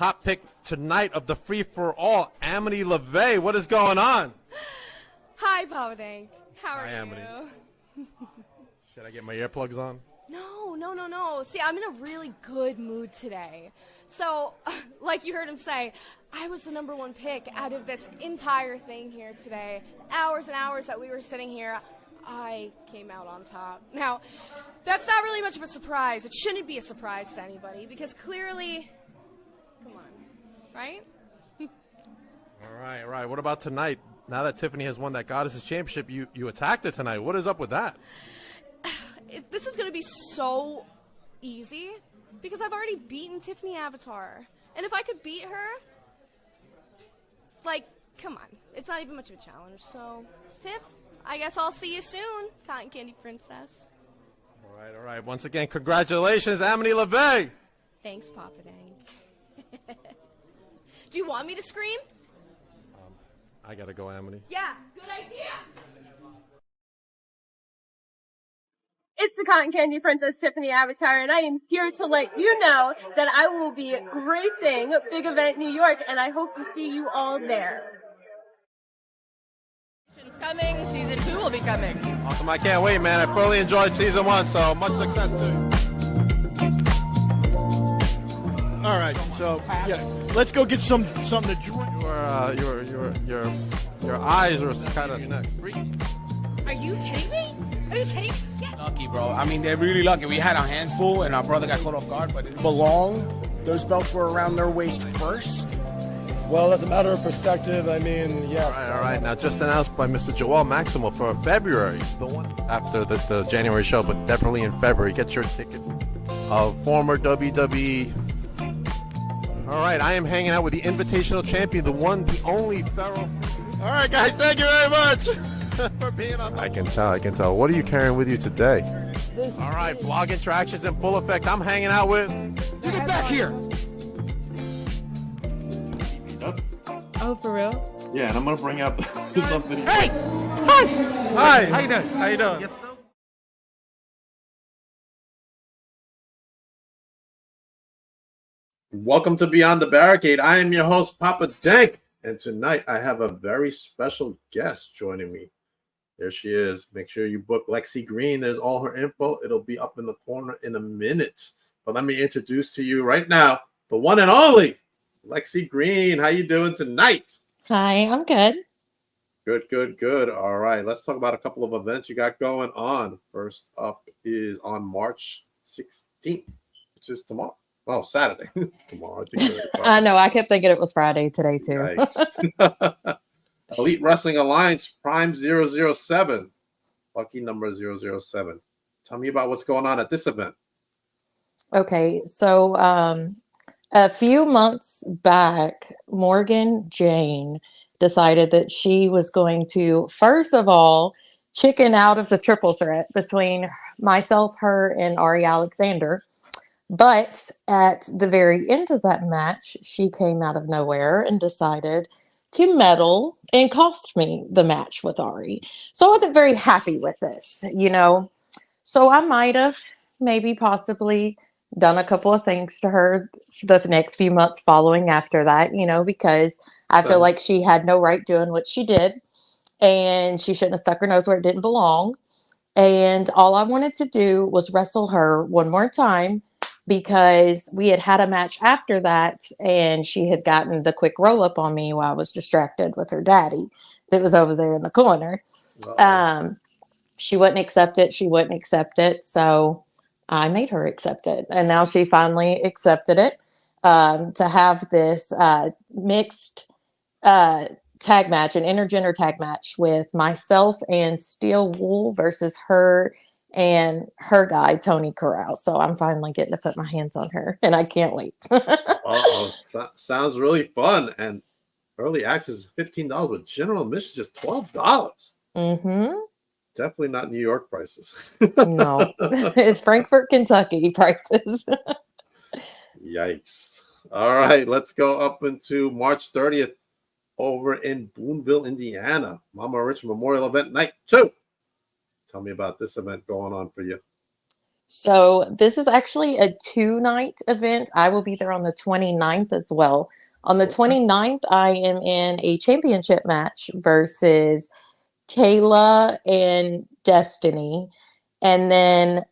top pick tonight of the free-for-all, Amity LeVay. What is going on? Hi, Papa Dank. How are Hi, you? Amity. Should I get my earplugs on? No. See, I'm in a really good mood today. So, like you heard him say, I was the number one pick out of this entire thing here today. Hours and hours that we were sitting here, I came out on top. Now, that's not really much of a surprise. It shouldn't be a surprise to anybody because clearly, come on, right? All right. What about tonight? Now that Tiffany has won that Goddesses Championship, you attacked her tonight. What is up with that? This is going to be so easy because I've already beaten Tiffany Avatar. And if I could beat her, like, come on. It's not even much of a challenge. So, Tiff, I guess I'll see you soon, Cotton Candy Princess. All right. Once again, congratulations, Amity LeVay. Thanks, Papa Dank. Do you want me to scream? I gotta go, Amity. Yeah, good idea. It's the Cotton Candy Princess Tiffany Avatar, and I am here to let you know that I will be racing Big Event New York, and I hope to see you all there. Season's coming. Season 2 will be coming. Awesome. I can't wait, man. I thoroughly enjoyed season 1, so much success to you. All right, so yeah, let's go get something to drink. Your eyes are kind of next. Are you kidding me? Are you kidding me? Yeah. Lucky, bro. I mean, they're really lucky. We had our hands full, and our brother got caught off guard, but it Belong. Those belts were around their waist first. Well, as a matter of perspective, I mean, yes. All right. Now, just announced by Mr. Joel Maximo for February, the one after the January show, but definitely in February. Get your tickets. Former WWE. All right, I am hanging out with the Invitational Champion, the one, the only Pharaoh. All right, guys, thank you very much for being on. I can tell. What are you carrying with you today? All right, vlog interactions in full effect. I'm hanging out with. You get back here. Oh, for real? Yeah, and I'm gonna bring up something. Hey! Hi! How you doing? How you doing? Welcome to Beyond the Barricade. I am your host, Papa Dank, and tonight I have a very special guest joining me. There she is. Make sure you book Lexie Green. There's all her info. It'll be up in the corner in a minute. But let me introduce to you right now the one and only Lexie Green. How you doing tonight? Hi, I'm good. Good. All right, let's talk about a couple of events you got going on. First up is on March 16th, which is tomorrow. Oh, Saturday. Tomorrow. I know. I kept thinking it was Friday today, too. Elite Wrestling Alliance Prime 007. Lucky number 007. Tell me about what's going on at this event. Okay. So a few months back, Morgan Jane decided that she was going to, first of all, chicken out of the triple threat between myself, her, and Ari Alexander. But at the very end of that match, she came out of nowhere and decided to meddle and cost me the match with Ari. So I wasn't very happy with this, So I might have maybe possibly done a couple of things to her the next few months following after that, because I feel like she had no right doing what she did and she shouldn't have stuck her nose where it didn't belong. And all I wanted to do was wrestle her one more time, because we had a match after that and she had gotten the quick roll up on me while I was distracted with her daddy that was over there in the corner. She wouldn't accept it. So I made her accept it. And now she finally accepted it, to have this mixed tag match, an intergender tag match with myself and Steel Wool versus her and her guy, Tony Corral. So I'm finally getting to put my hands on her, and I can't wait. Sounds really fun. And early access is $15, but general admission is just $12. Mm-hmm. Definitely not New York prices. No, it's Frankfort, Kentucky prices. Yikes. All right, let's go up into March 30th over in Boonville, Indiana. Mama Rich Memorial Event Night 2. Tell me about this event going on for you. So this is actually a 2-night event. I will be there on the 29th as well. On the 29th, I am in a championship match versus Kayla and Destiny. And then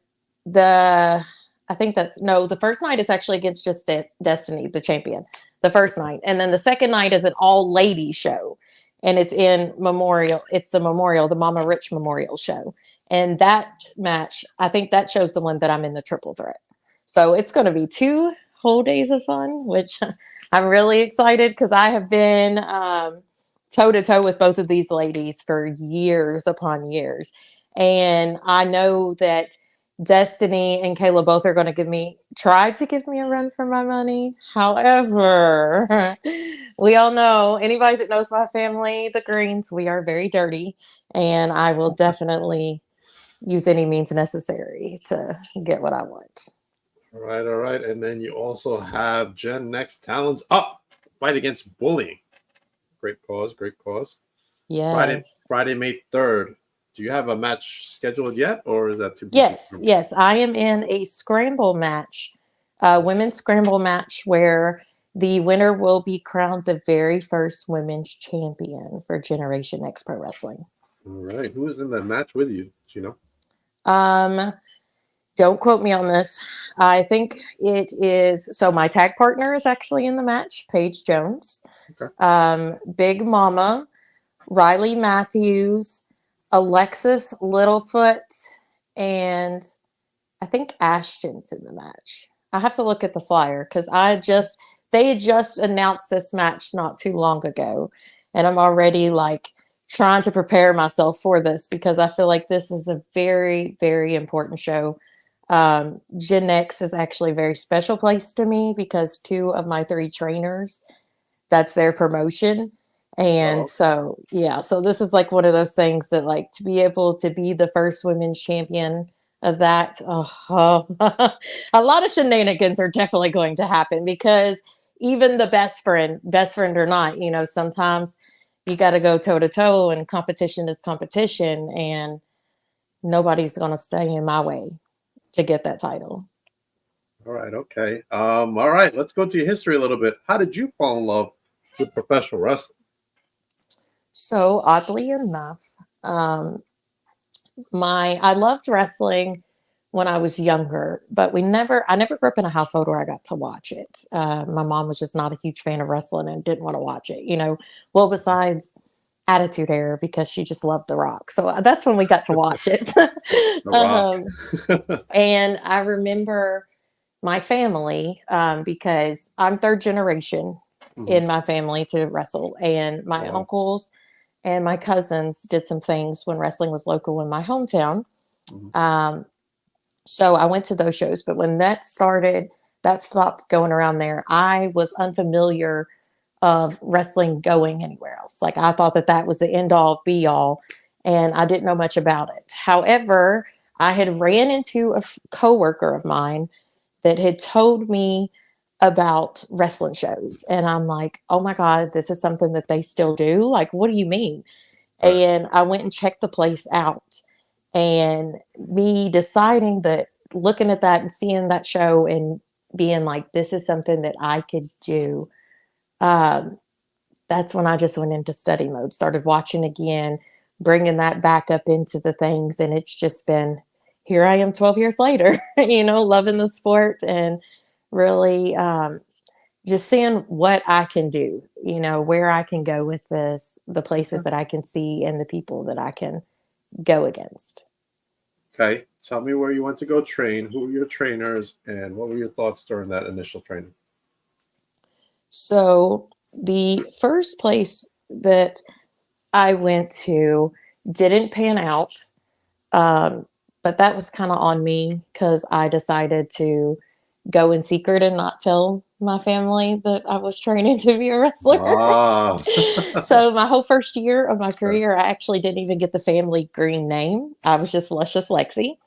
the I think that's no, the first night is actually against just Destiny, the champion. The first night. And then the second night is an all ladies show. And it's in Memorial. It's the Memorial, the Mama Rich Memorial show. And that match, I think that shows the one that I'm in the triple threat. So it's going to be 2 whole days of fun, which I'm really excited because I have been toe to toe with both of these ladies for years upon years. And I know that Destiny and Kayla both are going to try to give me a run for my money. However, we all know, anybody that knows my family, the Greens, we are very dirty, and I will definitely use any means necessary to get what I want. All right. And then you also have Gen Next Talents Up, fight against bullying. Great cause. Yes. Friday, May 3rd. Do you have a match scheduled yet, or is that too? Yes. I am in a scramble match, women's scramble match, where the winner will be crowned the very first women's champion for Generation X Pro Wrestling. All right. Who is in that match with you? Do you know? Don't quote me on this. I think it is. So my tag partner is actually in the match, Paige Jones. Okay. Big Mama, Riley Matthews, Alexis Littlefoot, and I think Ashton's in the match. I have to look at the flyer because they had just announced this match not too long ago. And I'm already like trying to prepare myself for this because I feel like this is a very, very important show. Gen X is actually a very special place to me because 2 of my 3 trainers, that's their promotion. And so this is like one of those things that, like, to be able to be the first women's champion of that, a lot of shenanigans are definitely going to happen because even the best friend or not, sometimes you got to go toe to toe, and competition is competition, and nobody's going to stay in my way to get that title. All right. Okay. All right. Let's go to your history a little bit. How did you fall in love with professional wrestling? So oddly enough, I loved wrestling when I was younger, but I never grew up in a household where I got to watch it. My mom was just not a huge fan of wrestling and didn't want to watch it, well, besides Attitude Era, because she just loved The Rock. So that's when we got to watch it. And I remember my family, because I'm 3rd generation in my family to wrestle, and my uncles and my cousins did some things when wrestling was local in my hometown. So I went to those shows, but when that stopped going around there. I was unfamiliar of wrestling going anywhere else. Like, I thought that was the end all be all, and I didn't know much about it. However, I had ran into a coworker of mine that had told me about wrestling shows. And I'm like, oh my God, this is something that they still do? Like, what do you mean? Right. And I went and checked the place out. And me deciding that, looking at that and seeing that show and being like, this is something that I could do. That's when I just went into study mode, started watching again, bringing that back up into the things. And it's just been, here I am 12 years later, loving the sport and really just seeing what I can do, where I can go with this, the places that I can see and the people that I can go against. Okay. Tell me where you went to go train, who were your trainers, and what were your thoughts during that initial training? So the first place that I went to didn't pan out, but that was kind of on me because I decided to go in secret and not tell my family that I was training to be a wrestler. So my whole first year of my career, I actually didn't even get the family green name. I was just Luscious Lexie.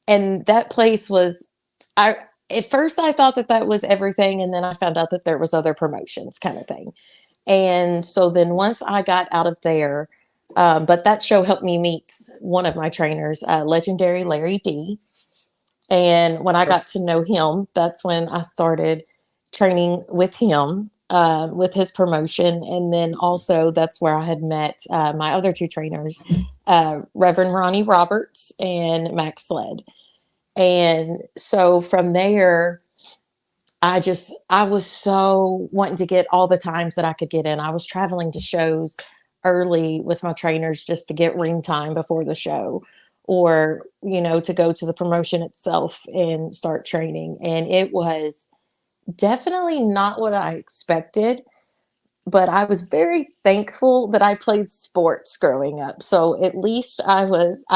And that place was, at first I thought that was everything. And then I found out that there was other promotions kind of thing. And so then once I got out of there, But that show helped me meet one of my trainers, legendary Larry D. And when I got to know him, that's when I started training with him, with his promotion. And then also that's where I had met my other two trainers, Reverend Ronnie Roberts and Max Sled. And so from there, I was so wanting to get all the times that I could get in. I was traveling to shows early with my trainers just to get ring time before the show, or, to go to the promotion itself and start training. And it was definitely not what I expected, but I was very thankful that I played sports growing up. So at least I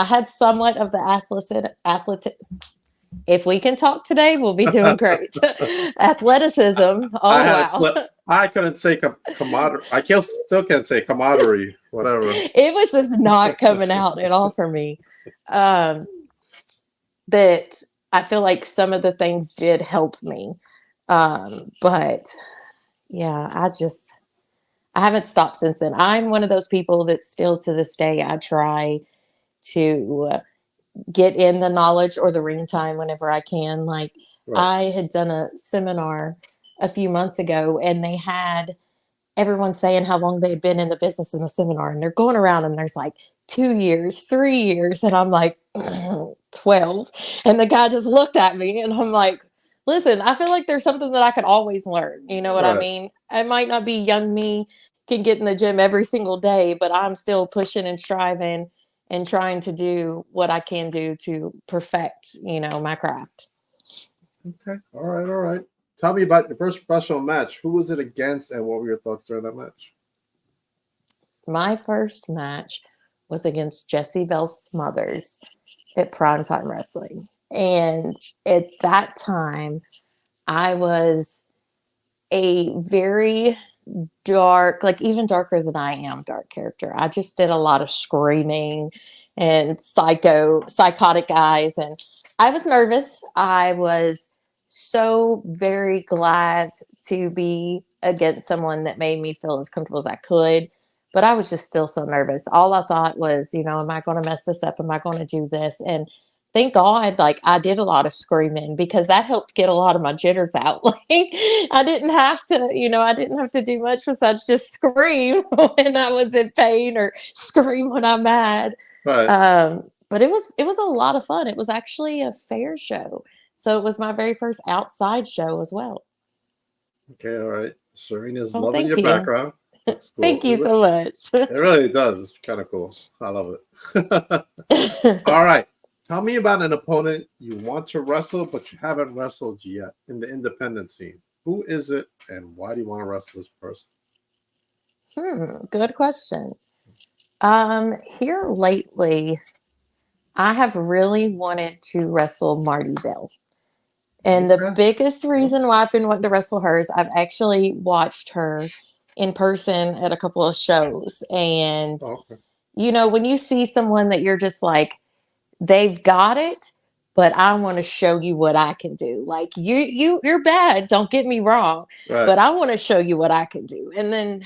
had somewhat of the athletic, if we can talk today, we'll be doing great. Athleticism. I Oh, had a wow. slip. I couldn't say camaraderie. Still can't say camaraderie. Whatever. It was just not coming out at all for me. But I feel like some of the things did help me. But yeah, I haven't stopped since then. I'm one of those people that still to this day, I try to get in the knowledge or the ring time whenever I can. Like, Right. I had done a seminar a few months ago, and they had everyone saying how long they had been in the business in the seminar, and they're going around and there's like 2 years, 3 years, and I'm like 12, and the guy just looked at me and I'm like, listen, I feel like there's something that I could always learn. You know what I Right. mean? I might not be young me can get in the gym every single day, but I'm still pushing and striving and trying to do what I can do to perfect, my craft. Okay. All right. All right. Tell me about your first professional match. Who was it against, and what were your thoughts during that match? My first match was against Jessie Belle Smothers at Primetime Wrestling. And at that time, I was a very dark, like even darker than I am, dark character. I just did a lot of screaming and psychotic eyes. And I was nervous. I was so very glad to be against someone that made me feel as comfortable as I could. But I was just still so nervous. All I thought was, am I going to mess this up? Am I going to do this? And thank God, like, I did a lot of screaming because that helped get a lot of my jitters out. Like, I didn't have to do much besides just scream when I was in pain or scream when I'm mad. Right. But it was a lot of fun. It was actually a fair show. So it was my very first outside show as well. Okay. All right. Serena's Oh, loving thank your you. background. Looks cool. Thank you so much. It really does. It's kind of cool. I love it. All right. Tell me about an opponent you want to wrestle, but you haven't wrestled yet in the independent scene. Who is it, and why do you want to wrestle this person? Good question. Here lately, I have really wanted to wrestle Marty Bell. And the biggest reason why I've been wanting to wrestle her is I've actually watched her in person at a couple of shows. And, when you see someone that you're just like, they've got it, but I want to show you what I can do. Like, you're bad. Don't get me wrong, but I want to show you what I can do. And then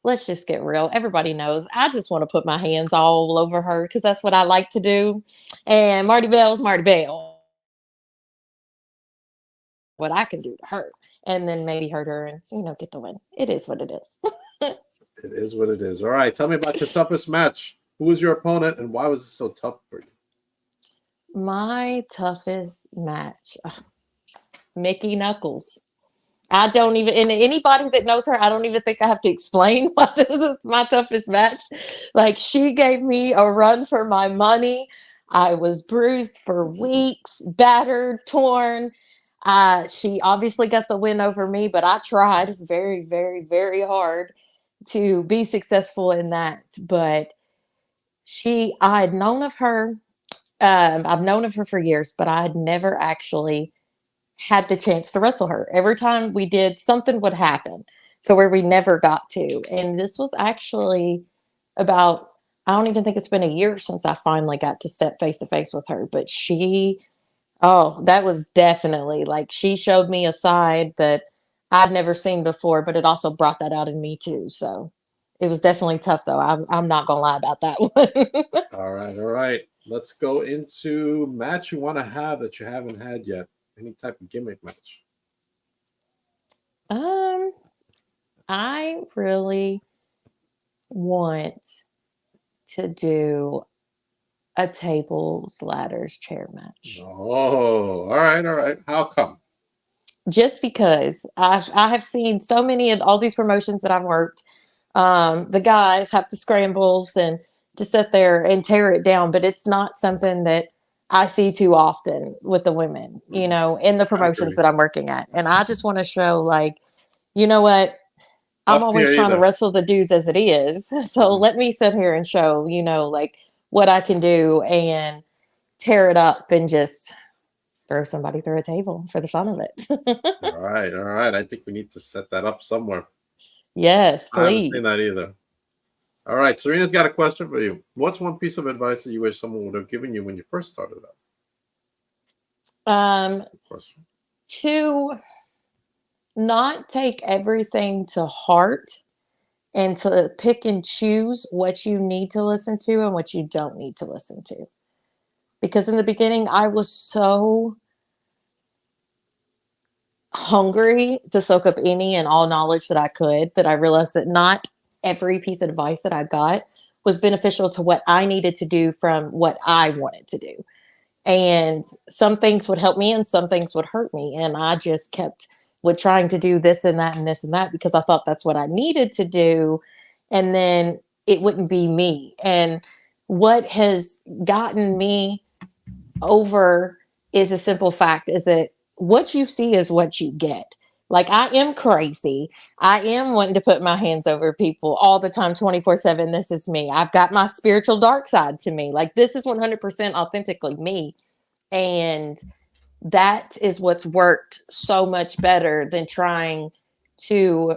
let's just get real. Everybody knows I just want to put my hands all over her because that's what I like to do. And Marty Bell's Marty Bell. What I can do to her, and then maybe hurt her and get the win. It is what it is. It is what it is. All right, tell me about your toughest match. Who was your opponent, and why was it so tough for you? My toughest match, Mickey Knuckles. I don't even, and anybody that knows her, I don't even think I have to explain why this is my toughest match. Like, she gave me a run for my money. I was bruised for weeks, battered, torn. She obviously got the win over me, but I tried very, very, very hard to be successful in that. But I had known of her. I've known of her for years, but I had never actually had the chance to wrestle her. Every time we did, something would happen to where we never got to. And this was actually about, I don't even think it's been a year since I finally got to step face to face with her. But that was definitely, like, she showed me a side that I'd never seen before, but it also brought that out in me too. So It was definitely tough, though. I'm not gonna lie about that one. All right, all right. Let's go into match you want to have that you haven't had yet. Any type of gimmick match. I really want to do a tables, ladders, chair match. Oh, all right, all right. How come? Just because I have seen so many of all these promotions that I've worked. The guys have the scrambles and just sit there and tear it down, but it's not something that I see too often with the women, you know, in the promotions that I'm working at. And I just want to show, like, you know what? I'm Up always here trying to either. wrestle the dudes as it is. So let me sit here and show, you know, like what I can do and tear it up and just throw somebody through a table for the fun of it. All right, all right. I think we need to set that up somewhere. Yes, I haven't seen please. that either. All right, Serena's got a question for you. What's one piece of advice that you wish someone would have given you when you first started out? Question. To not take everything to heart and to pick and choose what you need to listen to and what you don't need to listen to. Because in the beginning, I was so hungry to soak up any and all knowledge that I could that I realized that not every piece of advice that I got was beneficial to what I needed to do from what I wanted to do. And some things would help me and some things would hurt me. And I just kept with trying to do this and that and this and that because I thought that's what I needed to do. And then it wouldn't be me. And what has gotten me over is a simple fact is that what you see is what you get. Like, I am crazy. I am wanting to put my hands over people all the time, 24/7. This is me. I've got my spiritual dark side to me. Like, this is 100% authentically me. And that is what's worked so much better than trying to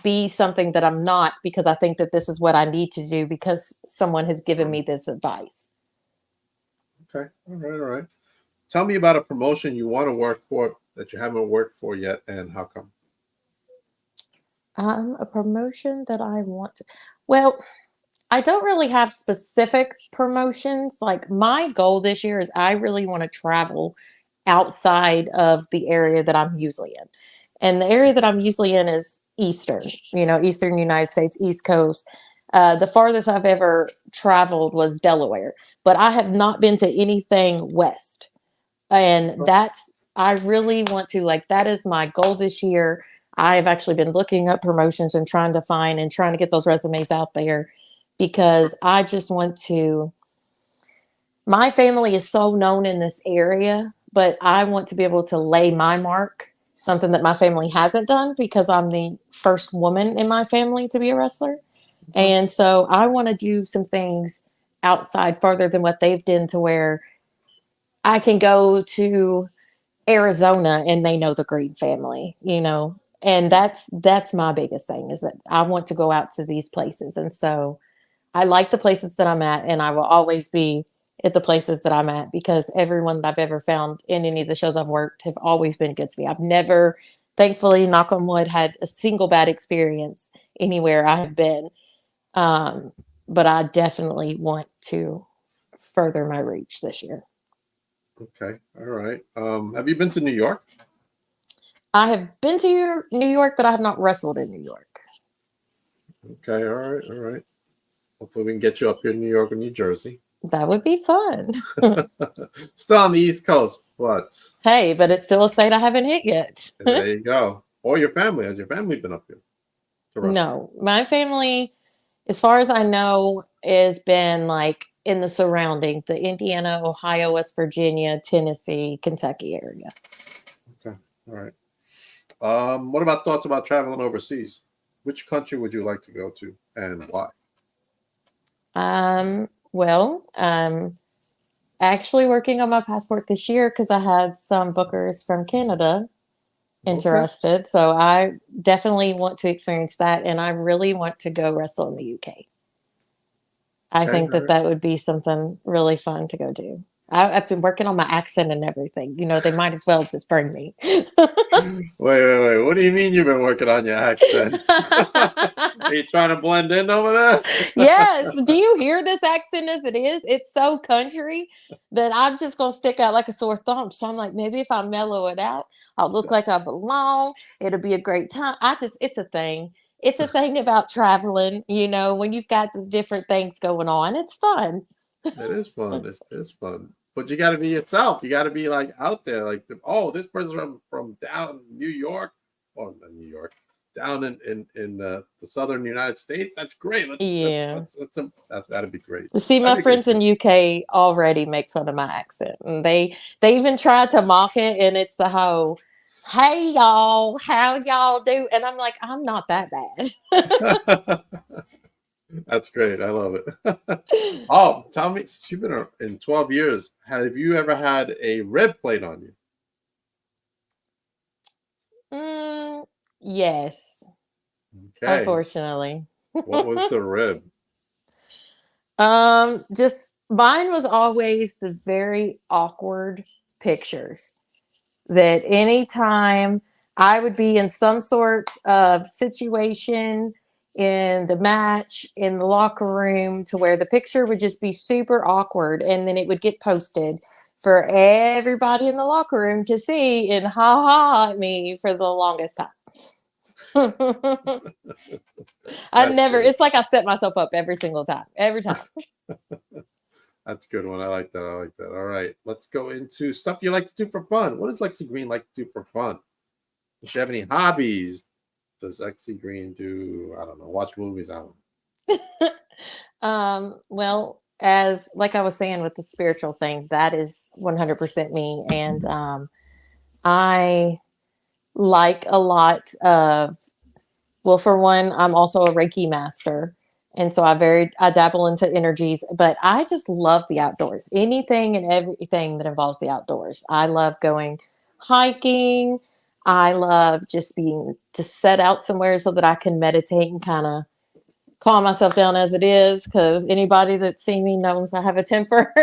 be something that I'm not because I think that this is what I need to do because someone has given me this advice. Okay, all right, all right. Tell me about a promotion you want to work for that you haven't worked for yet, and how come? A promotion that I want to, well, I don't really have specific promotions. Like, my goal this year is I really want to travel outside of the area that I'm usually in. And the area that I'm usually in is Eastern, Eastern United States, East Coast. The farthest I've ever traveled was Delaware, but I have not been to anything West. And I really want to, like, that is my goal this year. I've actually been looking up promotions and trying to get those resumes out there because I just want to. My family is so known in this area, but I want to be able to lay my mark, something that my family hasn't done because I'm the first woman in my family to be a wrestler. And so I want to do some things outside further than what they've done to where I can go to Arizona and they know the Green family, and that's my biggest thing is that I want to go out to these places. And so I like the places that I'm at, and I will always be at the places that I'm at because everyone that I've ever found in any of the shows I've worked have always been good to me. I've never, thankfully, knock on wood, had a single bad experience anywhere I have been. But I definitely want to further my reach this year. Okay, all right. Have you been to New York? I have been to New York, but I have not wrestled in New York. Okay, all right, all right. Hopefully we can get you up here in New York or New Jersey. That would be fun. Still on the East Coast, but hey, but it's still a state I haven't hit yet. there you go. Or your family. Has your family been up here to wrestle? No, my family, as far as I know, has been like in the surrounding, the Indiana, Ohio, West Virginia, Tennessee, Kentucky area. Okay, all right. What about thoughts about traveling overseas? Which country would you like to go to and why? Well, actually working on my passport this year because I had some bookers from Canada interested. Okay. So I definitely want to experience that. And I really want to go wrestle in the UK. I think that would be something really fun to go do. I've been working on my accent and everything. They might as well just bring me. Wait. What do you mean you've been working on your accent? you trying to blend in over there? Yes. Do you hear this accent as it is? It's so country that I'm just gonna stick out like a sore thumb. So I'm like, maybe if I mellow it out, I'll look like I belong. It'll be a great time. It's a thing. It's a thing about traveling, when you've got the different things going on. It's fun. It is fun. It's fun. But you got to be yourself. You got to be like out there. Like, this person's from down New York, or not New York, down in the southern United States. That's great. That'd be great. See, my friends in UK already make fun of my accent, and they even try to mock it, and it's the whole, "Hey y'all, how y'all do?" And I'm like, I'm not that bad. That's great. I love it. Oh, tell me, since you've been in 12 years, have you ever had a rib plate on you? Yes. Okay. Unfortunately. What was the rib? Just mine was always the very awkward pictures that anytime I would be in some sort of situation in the match, in the locker room, to where the picture would just be super awkward, and then it would get posted for everybody in the locker room to see and ha ha at me for the longest time. It's like I set myself up every single time. Every time. That's a good one. I like that. All right. Let's go into stuff you like to do for fun. What does Lexie Green like to do for fun? Does she have any hobbies? Does Lexie Green do, I don't know, watch movies? I don't know. Well, as like I was saying with the spiritual thing, that is 100% me. And I like a lot of, well, for one, I'm also a Reiki master. And so I dabble into energies, but I just love the outdoors. Anything and everything that involves the outdoors. I love going hiking. I love just being to set out somewhere so that I can meditate and kind of calm myself down as it is, because anybody that's seen me knows I have a temper.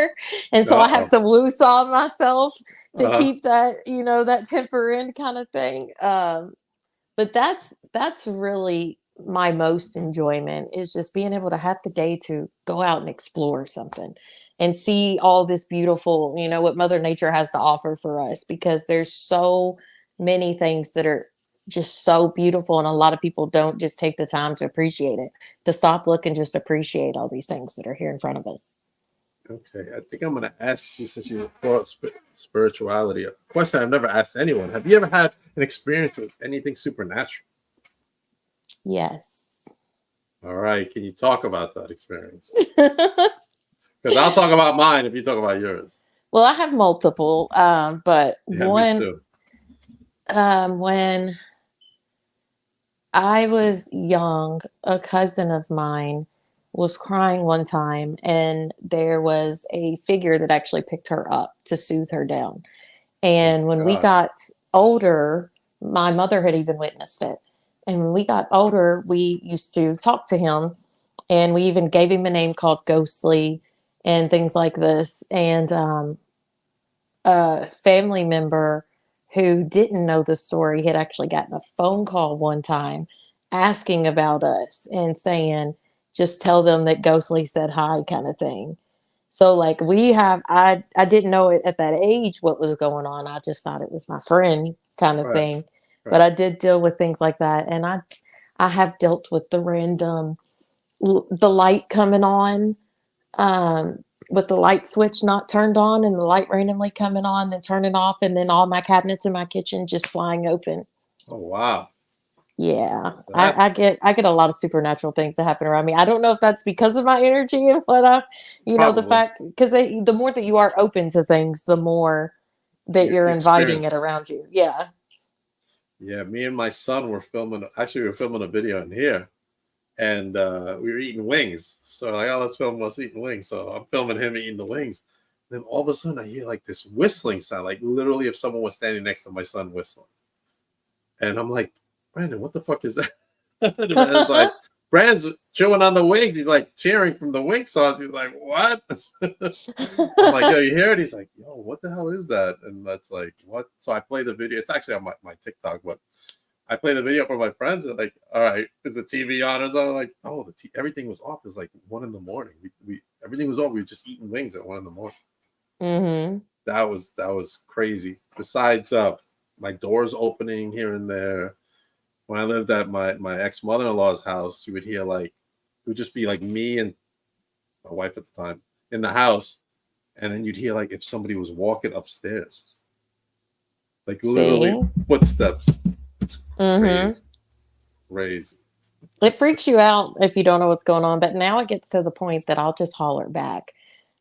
And so I have to woo-saw myself to keep that, that temper in kind of thing. But that's really my most enjoyment, is just being able to have the day to go out and explore something and see all this beautiful, what Mother Nature has to offer for us, because there's so many things that are just so beautiful, and a lot of people don't just take the time to appreciate it, to stop, look, and just appreciate all these things that are here in front of us. Okay, I think I'm going to ask you, since you brought spirituality, a question I've never asked anyone. Have you ever had an experience with anything supernatural? Yes. All right, can you talk about that experience? Because I'll talk about mine if you talk about yours. Well, I have multiple, but one, me too. When I was young, a cousin of mine was crying one time, and there was a figure that actually picked her up to soothe her down. And when we got older, my mother had even witnessed it. And when we got older, we used to talk to him, and we even gave him a name called Ghostly and things like this. And a family member who didn't know the story had actually gotten a phone call one time asking about us and saying, just tell them that Ghostly said hi, kind of thing. So like I didn't know it at that age what was going on. I just thought it was my friend kind of thing. Right. But I did deal with things like that. And I have dealt with the random, the light coming on, with the light switch not turned on, and the light randomly coming on, then turning off, and then all my cabinets in my kitchen just flying open. Oh, wow. Yeah, I get a lot of supernatural things that happen around me. I don't know if that's because of my energy and what the fact, because the more that you are open to things, the more that you're inviting it around you. Yeah. Yeah, me and my son were filming a video in here, and we were eating wings. So like, let's film us eating wings. So I'm filming him eating the wings. Then all of a sudden I hear like this whistling sound, like literally if someone was standing next to my son whistling. And I'm like, Brandon, what the fuck is that? And Brandon's like, Brandon's chewing on the wings. He's like cheering from the wing sauce. He's like, what? I'm like, yo, you hear it? He's like, yo, what the hell is that? And that's like, what? So I play the video. It's actually on my TikTok, but I play the video for my friends and like, all right, is the TV on or something? Like, oh, everything was off. It was like 1 a.m. We everything was off. We were just eating wings at 1 a.m. Mm-hmm. That was crazy. Besides, my doors opening here and there. When I lived at my ex mother-in-law's house, you would hear like it would just be like me and my wife at the time in the house, and then you'd hear like if somebody was walking upstairs, like literally See? footsteps. It's Mm-hmm. crazy. It freaks you out if you don't know what's going on, but now it gets to the point that I'll just holler back.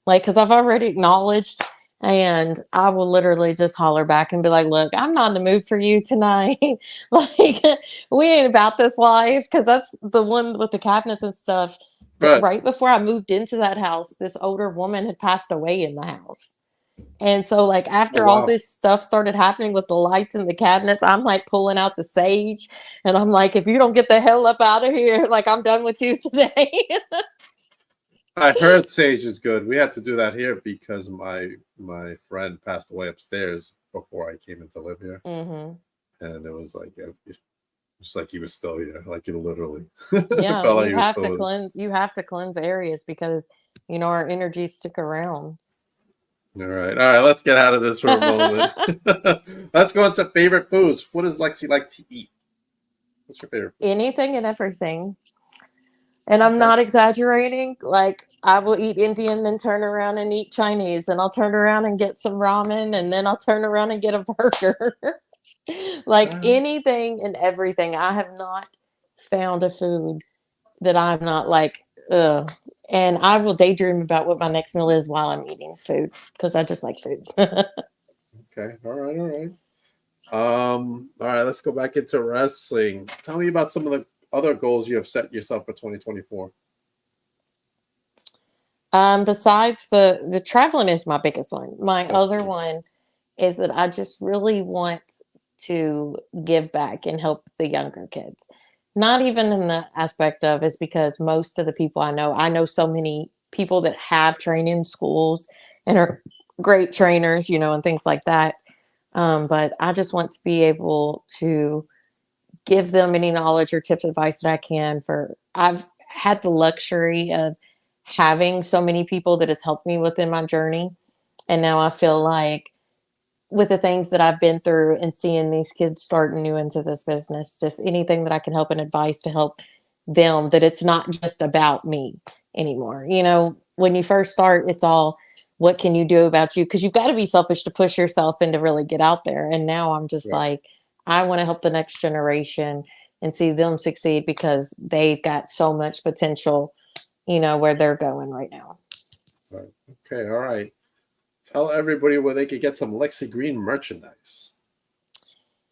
Like, because I've already acknowledged, and I will literally just holler back and be like, look, I'm not in the mood for you tonight. Like, we ain't about this life. Because that's the one with the cabinets and stuff. But Right. right before I moved into that house, this older woman had passed away in the house. And so, like, Oh after all wow. this stuff started happening with the lights and the cabinets, I'm like pulling out the sage. And I'm like, if you don't get the hell up out of here, like, I'm done with you today. I heard sage is good. We had to do that here because my friend passed away upstairs before I came in to live here, Mm-hmm. and it was like just like he was still here, like it literally Yeah, felt like he was still. you have to cleanse areas because our energies stick around. All right. Let's get out of this for a moment. Let's go into favorite foods. What does Lexi like to eat? What's your favorite food? Anything and everything. And I'm Okay. not exaggerating. Like, I will eat Indian, then turn around and eat Chinese, and I'll turn around and get some ramen, and then I'll turn around and get a burger. Like, anything and everything. I have not found a food that I'm not like, ugh. And I will daydream about what my next meal is while I'm eating food because I just like food. Okay. All right. All right, let's go back into wrestling. Tell me about some of the other goals you have set yourself for 2024. Besides the traveling is my biggest one. My That's other good. one is that I just really want to give back and help the younger kids. Not even in the aspect of is because most of the people I know so many people that have training schools and are great trainers, and things like that. But I just want to be able to give them any knowledge or tips, advice that I can. I've had the luxury of having so many people that has helped me within my journey. And now I feel like with the things that I've been through and seeing these kids starting new into this business, just anything that I can help and advice to help them, that it's not just about me anymore. When you first start, it's all, what can you do about you? Because you've got to be selfish to push yourself and to really get out there. And now I'm just Right. like, I want to help the next generation and see them succeed because they've got so much potential, where they're going right now. Right. Okay. All right. Tell everybody where they could get some Lexi Green merchandise.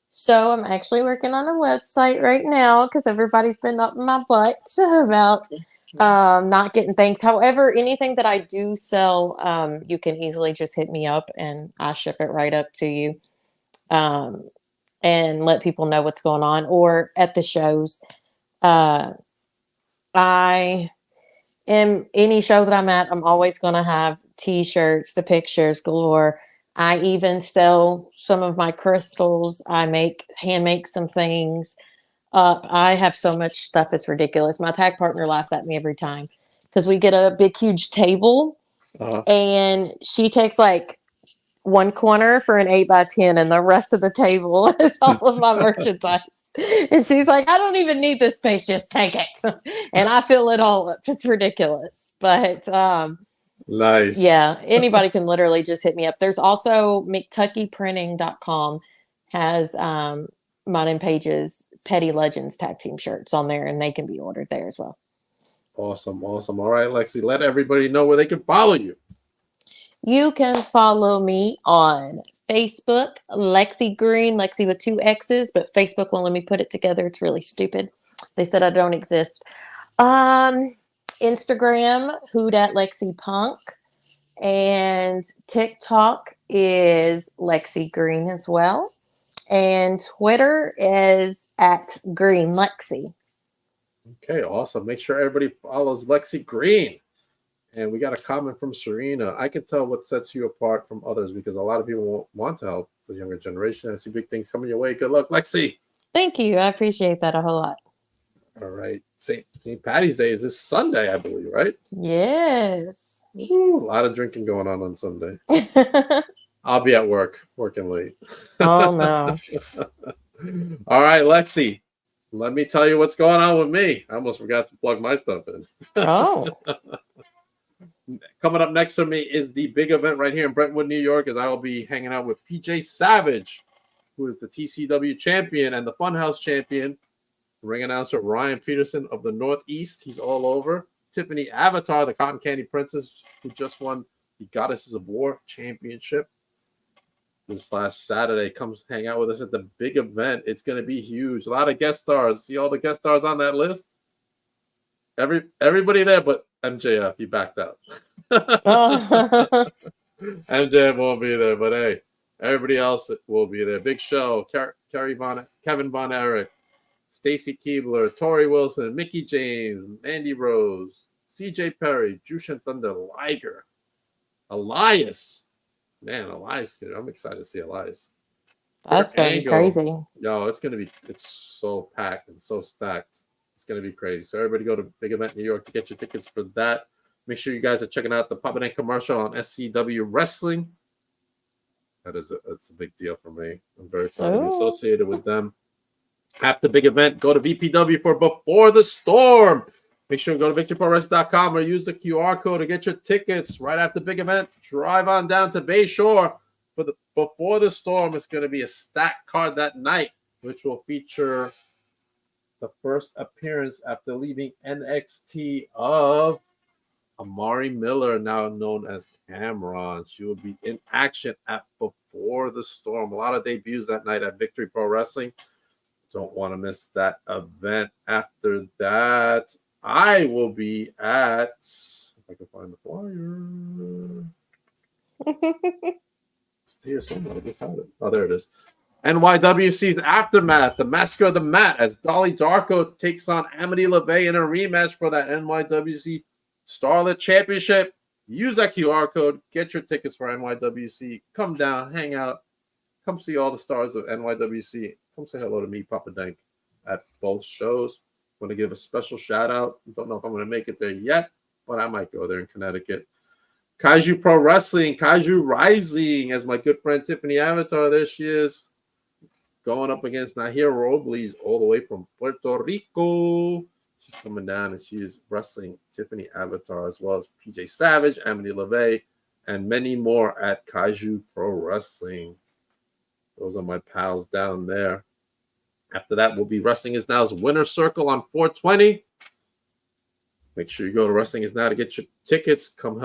So I'm actually working on a website right now because everybody's been up my butt about not getting things. However, anything that I do sell, you can easily just hit me up and I ship it right up to you, and let people know what's going on. Or at the shows, I am any show that I'm at, I'm always going to have t-shirts, the pictures galore. I even sell some of my crystals. Hand make some things. I have so much stuff. It's ridiculous. My tag partner laughs at me every time because we get a big, huge table and she takes like one corner for an 8x10 and the rest of the table is all of my merchandise. And she's like, I don't even need this space. Just take it. And I fill it all up. It's ridiculous. But Nice. yeah, anybody can literally just hit me up. There's also McTuckyPrinting.com has mine and Paige's Petty Legends tag team shirts on there, and they can be ordered there as well. Awesome. All right, Lexi, let everybody know where they can follow you. You can follow me on Facebook, Lexie Green, Lexie with 2 X's, but Facebook won't let me put it together. It's really stupid. They said I don't exist. Instagram, Who Dat Lexie Punk, and TikTok is Lexie Green as well, and Twitter is at Green Lexie. Okay, awesome. Make sure everybody follows Lexi Green. And we got a comment from Serena. I can tell what sets you apart from others because a lot of people want to help the younger generation. I see big things coming your way. Good luck, Lexi. Thank you. I appreciate that a whole lot. All right. St. Patty's Day is this Sunday, I believe, right? Yes. Ooh, a lot of drinking going on Sunday. I'll be at work, working late. Oh, no. All right, Lexie. Let me tell you what's going on with me. I almost forgot to plug my stuff in. Oh. Coming up next for me is the big event right here in Brentwood, New York, as I will be hanging out with PJ Savage, who is the TCW champion and the Funhouse champion. Ring announcer Ryan Peterson of the Northeast. He's all over. Tiffany Avatar, the Cotton Candy Princess, who just won the Goddesses of War Championship this last Saturday, comes hang out with us at the big event. It's going to be huge. A lot of guest stars. See all the guest stars on that list? Everybody there but MJF. He backed out. MJF won't be there, but hey, everybody else will be there. Big show. Kevin Von Erich, Stacy Keebler, Tori Wilson, Mickey James, Mandy Rose, CJ Perry, Jushin Thunder Liger, Elias. Man, Elias, I'm excited to see Elias. That's going to be crazy. Yo, it's so packed and so stacked. It's going to be crazy. So everybody go to Big Event New York to get your tickets for that. Make sure you guys are checking out the Papa Dan commercial on SCW Wrestling. That's a big deal for me. I'm very proud to be associated with them. After the big event, go to VPW for Before the Storm. Make sure you go to victoryprowrestling.com or use the QR code to get your tickets. Right after the big event, drive on down to Bayshore for the Before the Storm. It's going to be a stacked card that night, which will feature the first appearance after leaving NXT of Amari Miller, now known as Cameron. She will be in action at Before the Storm. A lot of debuts that night at Victory Pro Wrestling. Don't want to miss that event. After that, I will be at, if I can find the flyer. It's here somewhere. I found it. Oh, there it is. NYWC's Aftermath, the Massacre of the Mat, as Dolly Darko takes on Amity LeVay in a rematch for that NYWC Starlet Championship. Use that QR code. Get your tickets for NYWC. Come down, hang out. Come see all the stars of NYWC. Come say hello to me, Papa Dank, at both shows. Want to give a special shout out. Don't know if I'm going to make it there yet, but I might go there in Connecticut. Kaiju Pro Wrestling, Kaiju Rising, as my good friend Tiffany Avatar, there she is, going up against Nahir Robles all the way from Puerto Rico. She's coming down and she is wrestling Tiffany Avatar, as well as PJ Savage, Amity LeVay, and many more at Kaiju Pro Wrestling. Those are my pals down there. After that, will be Wrestling Is Now's Winner Circle on 420. Make sure you go to Wrestling Is Now to get your tickets. Come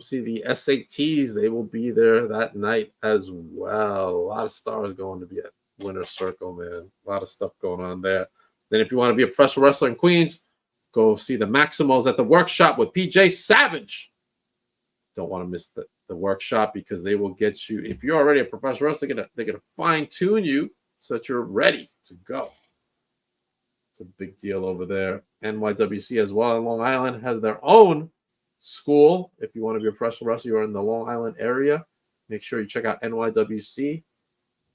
see the SATs. They will be there that night as well. A lot of stars going to be at Winner Circle, man. A lot of stuff going on there. Then if you want to be a professional wrestler in Queens, go see the Maximals at the workshop with PJ Savage. Don't want to miss the workshop, because they will get you, if you're already a professional wrestler, they're gonna fine-tune you so that you're ready to go. It's a big deal over there. NYWC as well in Long Island has their own school. If you want to be a professional wrestler, you're in the Long Island area, make sure you check out NYWC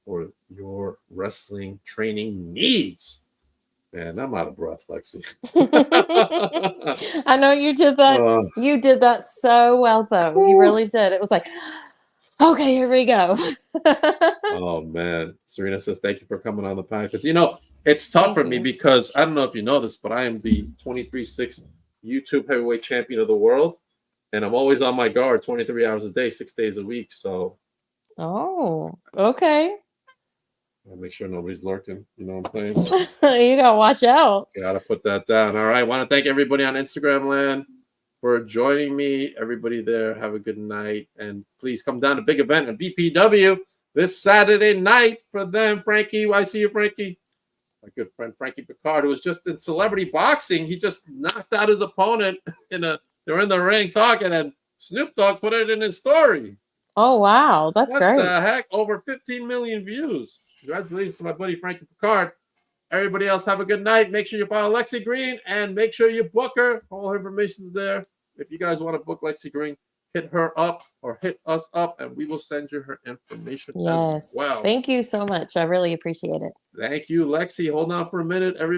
for your wrestling training needs. Man, I'm out of breath, Lexie. I know you did that. You did that so well, though. You really did. It was like, okay, here we go. Oh, man. Serena says, thank you for coming on the podcast. It's tough for me because I don't know if you know this, but I am the 23/6 YouTube heavyweight champion of the world. And I'm always on my guard 23 hours a day, 6 days a week. So. Oh, okay. I'll make sure nobody's lurking. You know what I'm saying? You gotta watch out. Gotta put that down. All right. I want to thank everybody on Instagram land for joining me. Everybody there, have a good night. And please come down to big event at BPW this Saturday night for them. Frankie, I see you, Frankie. My good friend Frankie Picard, who was just in celebrity boxing. He just knocked out his opponent they're in the ring talking, and Snoop Dogg put it in his story. Oh, wow. That's great. What the heck? Over 15 million views. Congratulations to my buddy Frankie Picard. Everybody else, have a good night. Make sure you follow Lexie Green and make sure you book her. All her information is there. If you guys want to book Lexie Green, hit her up or hit us up, and we will send you her information Yes. as well. Thank you so much. I really appreciate it. Thank you, Lexie. Hold on for a minute, everybody.